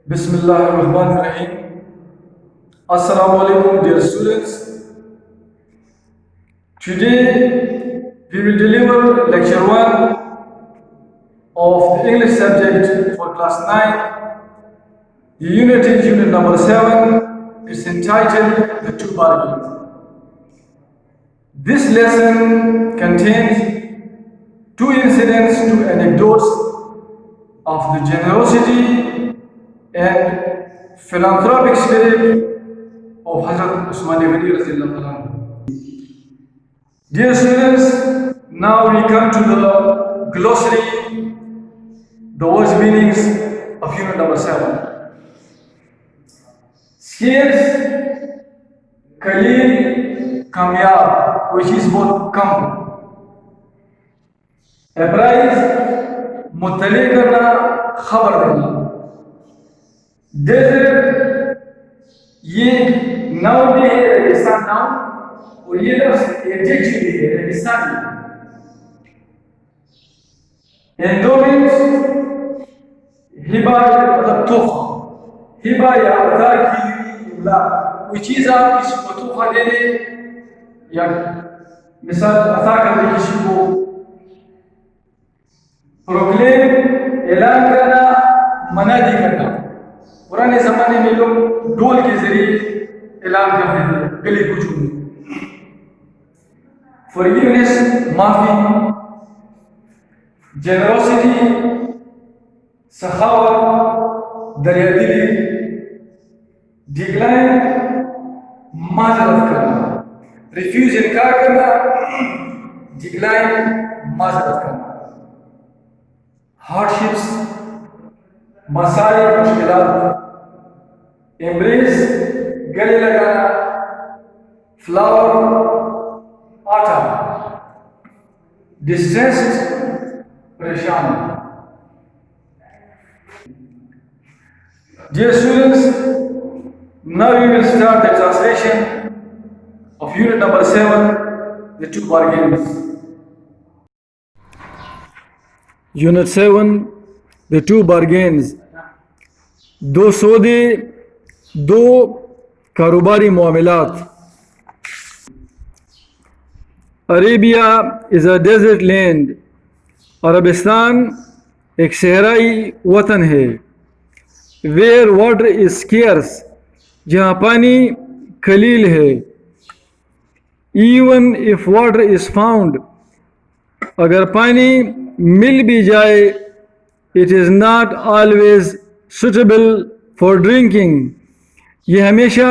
Bismillahirrahmanirrahim. Assalamu alaikum, dear students. Today we will deliver lecture 1 of the English subject for class 9. The unit is unit number 7. It's entitled The Two Bargains. This lesson contains two incidents, two anecdotes of the generosity and philanthropic spirit of Hazrat Usman Ghani Radhiyallahu anhu. Dear students, now we come to the glossary, the words meanings of unit number 7. Scarce, Khalil, Kamyab, which is both come. Apprise, मुत्तले करना, खबर देना. Desert, ये noun भी है, रेगिस्तान noun, और ये लफ्ज़ एडजेक्टिव भी है, रेगिस्तानी. एंडोमेंट, हिबा मतलब तोहफा, हिबा या अता की इमला, कोई चीज़ आप किसी को तोहफा दे दे या मिसाल अता कर दे किसी को. प्रोक्लेम, ऐलान करना, मनादी करना. पुराने ज़माने में लोग ढोल के जरिए ऐलान करते थे गली कूचों में. फॉरगिवनेस, माफी. जेनरोसिटी, सखावत, दरियादिली. डिक्लाइन, माजरत करना. रिफ्यूज, इनकार करना. डिक्लाइन, माजरत करना. हार्डशिप्स, मसाइल, मुश्किलात. एम्ब्रेस, गले लगाना. फ्लावर, आटा. डिस्ट्रेस्ड, परेशान. Dear students, now we will start the translation of unit number 7, the two bargains. Unit 7, the two bargains. दो सौदे, दो कारोबारी मामलात. Arabia is a desert land. Arabistan एक सहराई वतन है. वेयर वाटर इज स्केर्स, जहाँ पानी कलील है. Even if water is found, अगर पानी मिल भी जाए, it is not always suitable for drinking, ये हमेशा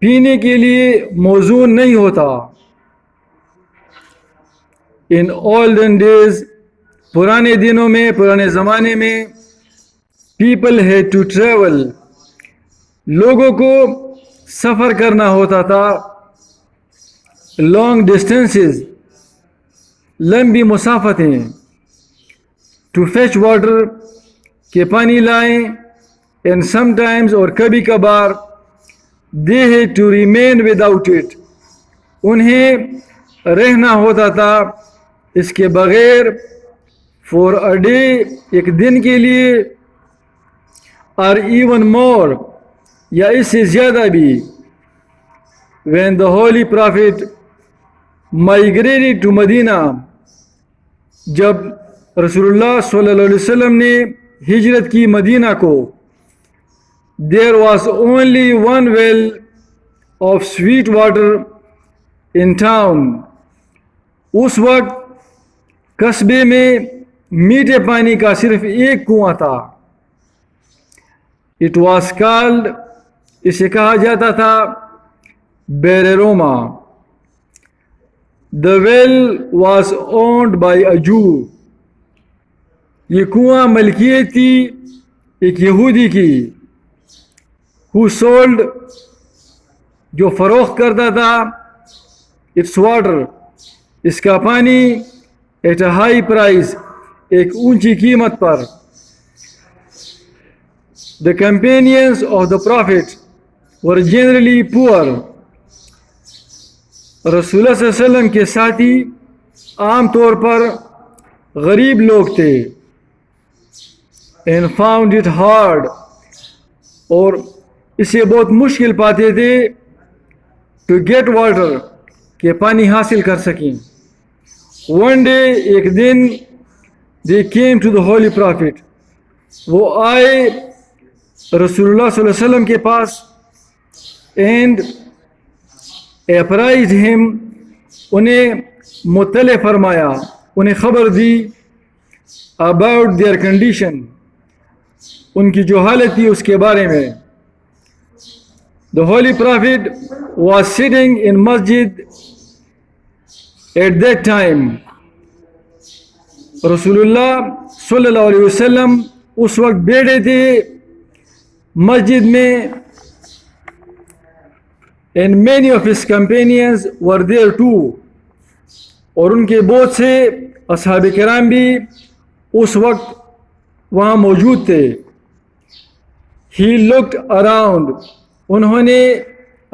पीने के लिए मौजूद नहीं होता. इन ओल्डन डेज, पुराने दिनों में, पुराने ज़माने में, पीपल हैड टू ट्रेवल, लोगों को सफ़र करना होता था. लॉन्ग डिस्टेंसेस, लंबी मुसाफतें. टू फेच वाटर, के पानी लाएं. एंड समटाइम्स, और कभी कभार, they had to remain without it, उन्हें रहना होता था इसके बगैर. फॉर अ डे, एक दिन के लिए. और इवन मोर, या इससे ज़्यादा भी. When the holy prophet migrated to Medina, जब रसूलुल्लाह सल्लल्लाहु अलैहि वसल्लम ने हिजरत की मदीना को. There was only one well of sweet water in town, उस वक्त कस्बे में मीठे पानी का सिर्फ एक कुआं था. इट वॉज कॉल्ड, इसे कहा जाता था बेरेरोमा. The well was owned by a Jew, ये कुआं मलकियत थी एक यहूदी की. हु सोल्ड, जो फरोख्त करता था. इट्स वाटर, इसका पानी. एट अ हाई प्राइस, एक ऊंची कीमत पर. The companions of the profit were generally poor, रसूलुल्लाह सल्लल्लाहु अलैहि वसल्लम के साथी आम तौर पर गरीब लोग थे. and found it hard, और इसे बहुत मुश्किल पाते थे टू गेट वाटर, के पानी हासिल कर सकें। वन डे, एक दिन, they came to the holy prophet, वो आए रसूलुल्लाह सल्लल्लाहु अलैहि वसल्लम के पास, एंड अप्राइज्ड हिम, उन्हें मुत्तले फरमाया, उन्हें खबर दी अबाउट देयर कंडीशन, उनकी जो हालत थी उसके बारे में। The holy profit was sitting in मस्जिद एट दैट टाइम, रसूलुल्लाह सल्लल्लाहु अलैहि वसल्लम उस वक्त बैठे थे मस्जिद में, and many of his companions were there too, और उनके बहुत से असहाबे किराम भी उस वक्त वहाँ मौजूद थे। ही लुक्ड अराउंड, उन्होंने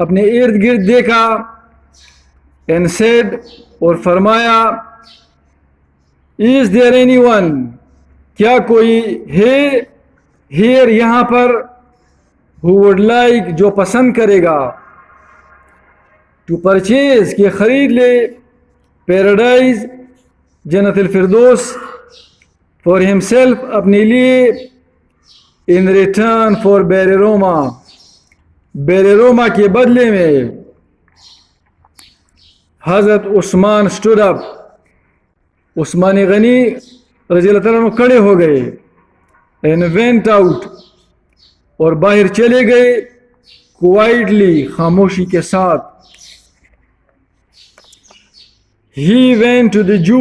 अपने इर्द गिर्द देखा, एंड सेड, और फरमाया, इज देयर एनीवन, क्या कोई है हियर यहाँ पर, हु वुड लाइक, जो पसंद करेगा, टू परचेज, के खरीद ले, पैराडाइज, जन्नतुल फिरदौस, फॉर हिमसेल्फ, अपने लिए, इन रिटर्न फॉर बेरेरोमा, बेरेरोमा के बदले में। हजरत उस्मान स्टूड अप, उस्मान गनी रज़ियल्लाहु अन्हु खड़े हो गए, एंड वेंट आउट, और बाहर चले गए, क्वाइटली, खामोशी के साथ। He went to the zoo,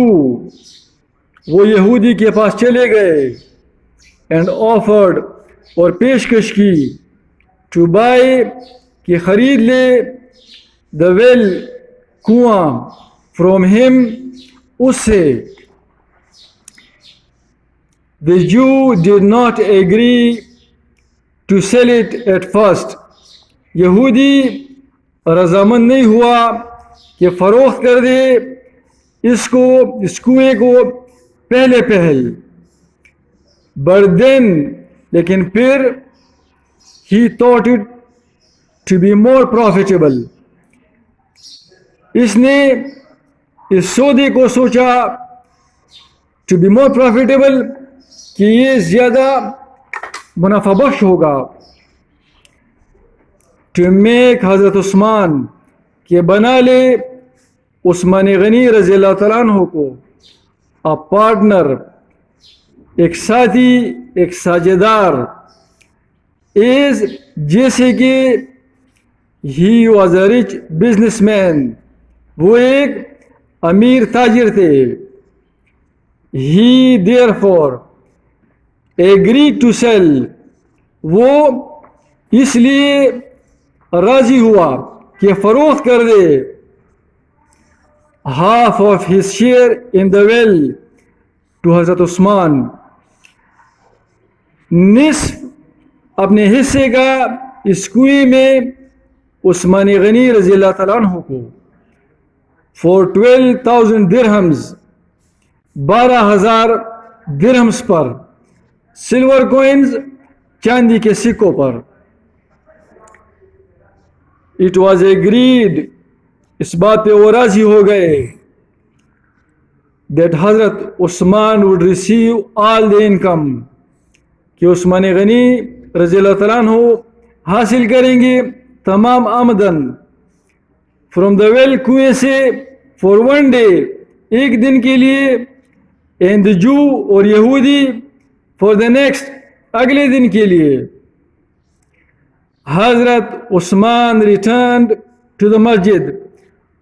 वो यहूदी के पास चले गए, एंड ऑफर्ड, और पेशकश की, टू बाय, कि खरीद ले, द वेल, कुआं, फ्रॉम हिम, उससे। The Jew did not agree to sell it at first, यहूदी रजामंद नहीं हुआ कि फरोख्त कर दे इसको, इस कुएं को पहले पहल। बट देन, लेकिन फिर, he thought it to be more profitable, इसने इस सौदे को सोचा टू बी मोर प्रॉफिटेबल, कि ये ज़्यादा मुनाफाबख्श होगा, टू मेक हज़रत उस्मान, के बना ले उस्मान गनी रज़ियल्लाहु तआला अन्हु को अ पार्टनर, एक साथी, एक साझेदार, इज, जैसे कि he was a rich businessman, वो एक अमीर ताजिर थे। He therefore agree to sell, वो इसलिए राजी हुआ कि फरोख्त कर दे, half of his share in the well, to हजरत उस्मान, निस्फ अपने हिस्से का इस कुएं में उस्मान गनी रज़ियल्लाहु तआला अन्हु को, फॉर 12,000 दिरहम्स, 12,000 दिरहम्स पर, सिल्वर कॉइन्स, चांदी के सिक्कों पर। इट वॉज एग्रीड, इस बात पे वो राजी हो गए, that Hazrat Usman would receive all the income, कि उस्मान गनी रज़ियल्लाहु तआला अन्हु हासिल करेंगे तमाम आमदन, फ्रॉम द वेल, कुएं से, फॉर वन डे, एक दिन के लिए, एंड द जू, और यहूदी, फॉर द नेक्स्ट, अगले दिन के लिए। हजरत उस्मान रिटर्न्ड टू द मस्जिद,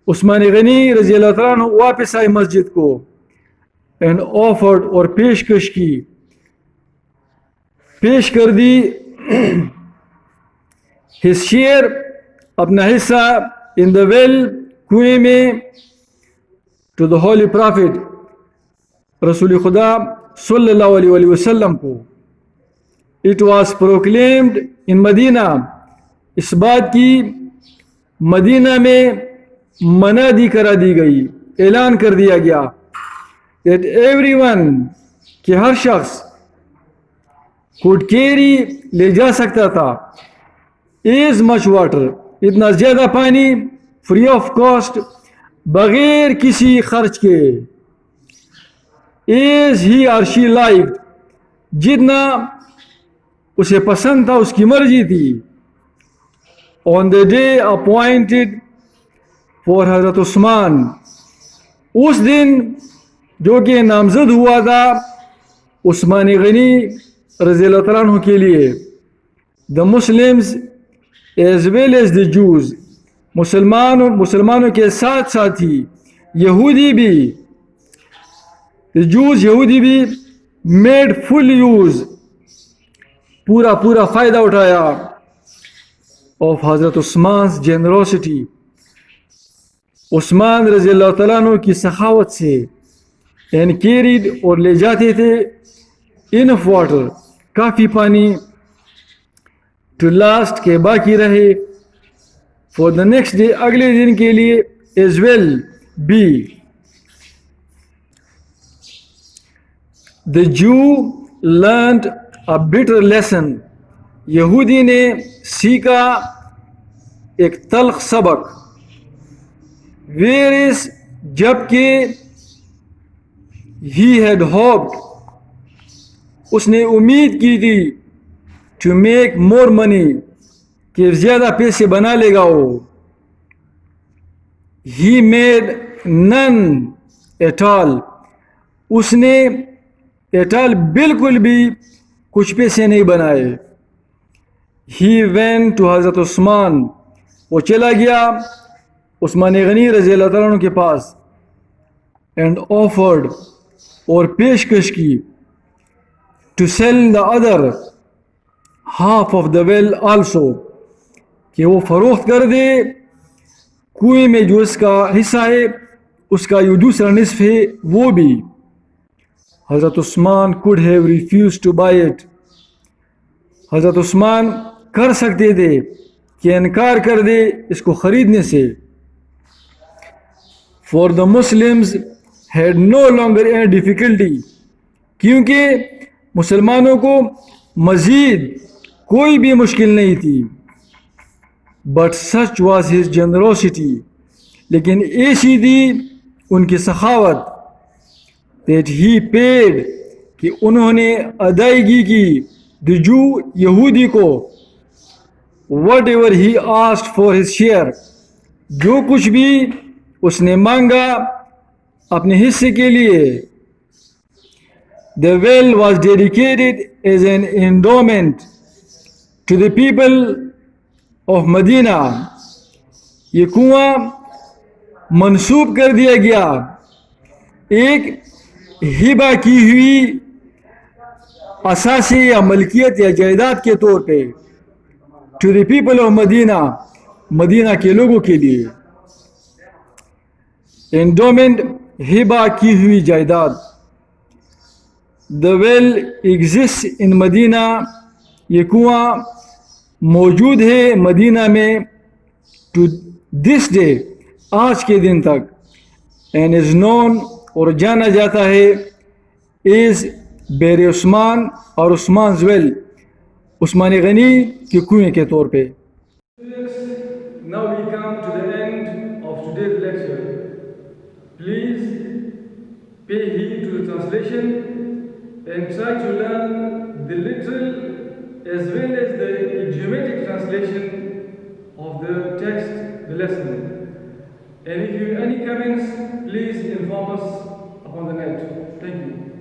उस्मान गनी रज़ियल्लाहु तआला अन्हु वापस आए मस्जिद को, एंड ऑफर्ड, और पेशकश की, पेश कर दी, हिज शेयर, अपना हिस्सा, इन द वेल, कुएं में, टू द होली प्रॉफिट, रसूल खुदा सल्लल्लाहु अलैहि वसल्लम को। It was proclaimed in Medina, इस बात की मदीना में मनादी करा दी गई, ऐलान कर दिया गया, दैट एवरीवन, कि हर शख्स, could carry, ले जा सकता था, as much water, इतना ज़्यादा पानी, free of cost, बगैर किसी खर्च के, as he or she liked, जितना उसे पसंद था, उसकी मर्जी थी, on the day appointed for हज़रत उस्मान, उस दिन जो कि नामजद हुआ था उस्मान गनी रज़ी अल्लाह तआला अन्हु के लिए, the Muslims as well as the Jews, मुसलमानों के साथ साथ ही यहूदी भी, द जूज यहूदी भी, मेड फुल यूज, पूरा फ़ायदा उठाया ऑफ हज़रत उस्मान जेनरोसिटी, उस्मान रज़ी अल्लाह तआला अन्हु की सखावत से, एंड कैरिड, और ले जाते थे, इनफ वाटर, काफ़ी पानी, टू लास्ट, के बाकी रहे, फॉर द नेक्स्ट डे, अगले दिन के लिए, as well be, the Jew learned a bitter lesson, यहूदी ने सीखा एक तल्ख सबक, वेयर इज, जबकि he had hoped, उसने उम्मीद की थी, to make more money, कि ज़्यादा पैसे बना लेगा वो, he made none at all, उसने at all बिल्कुल भी कुछ पैसे नहीं बनाए, he went to हज़रत उस्मान, वो चला गया उस्मान गनी रज़ी अल्लाह तआला अन्हु के पास, and offered, और पेशकश की, to sell the other half of the well also, कि वो फरोख्त कर दे कुएं में जो उसका हिस्सा है, उसका जो दूसरा निस्फ है वो भी। Hazrat Usman could have refused to buy it, Hazrat Usman कर सकते थे कि इनकार कर दे इसको ख़रीदने से। For the Muslims had no longer any difficulty, क्योंकि मुसलमानों को मज़ीद कोई भी मुश्किल नहीं थी। But such was his generosity, लेकिन ऐसी थी उनकी सखावत, दैट ही पेड, कि उन्होंने अदायगी की, द जू यहूदी को, whatever he asked for his share, जो कुछ भी उसने मांगा अपने हिस्से के लिए। The well was dedicated as an endowment to the people of Medina, ये कुआं मंसूब कर दिया गया एक हिबा की हुई असासी या मलकियत या जायदाद के तौर पे, to the people of Medina, Medina के लोगों के लिए। एंडोमेंट हिबा की हुई जायदाद। The well exist in Medina, ये कुआं मौजूद है मदीना में टू दिस डे, आज के दिन तक। एंड इज़ नोन, और जाना जाता है इज़ बेर उस्मान, और उस्मान वेल, उस्मान गनी के कुएं के तौर पे। Now we come to the end of today's lecture. Please pay heed to the translation and try to learn the literal as well as the idiomatic translation of the text, the lesson. And if you have any comments, please inform us upon the net. Thank you.